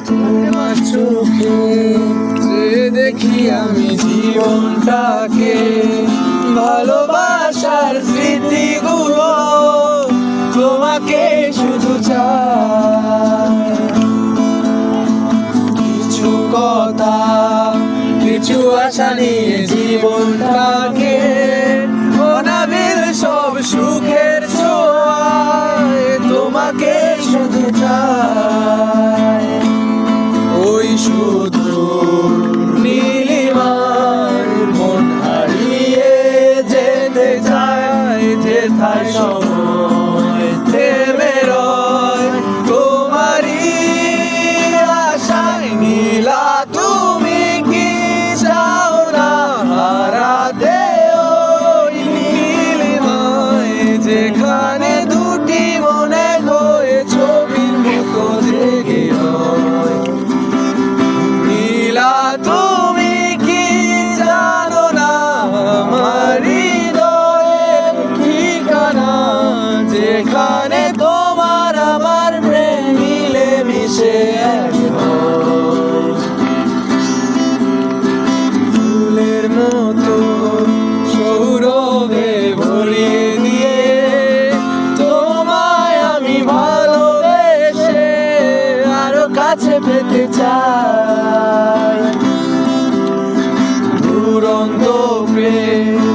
তোমার চোখে যে দেখি আমি জীবনটাকে, ভালোবাসার স্মৃতিগুলো তোমাকে শুধু চাই। কিছু কথা, কিছু আশা নিয়ে জীবনটাকে, অনাবিল সব সুখের ছোঁয়ায় তোমাকে শুধু চাই। ওই শুধু নীলিমার মন হারিয়ে যেতে চায়, যেথায় সময় থেমে রয় তোমারই আশায়। নীলা তুমি কি চাও না হারাতে ওই নীলিমায়, যেখানে দুটি মনে হয়ে ছবির মতো জেগে রয়। নীলা তুমি কি জানো না আমার হৃদয়ের ঠিকানা, যেখানে তোমার আমার প্রেম মিলে মিশে এক হয়। ফুলের মতো সৌরভে ভরিয়ে দিয়ে তোমায় আমি ভালোবেসে আরো কাছে পেতে চাই। দুরন্ত প্রেম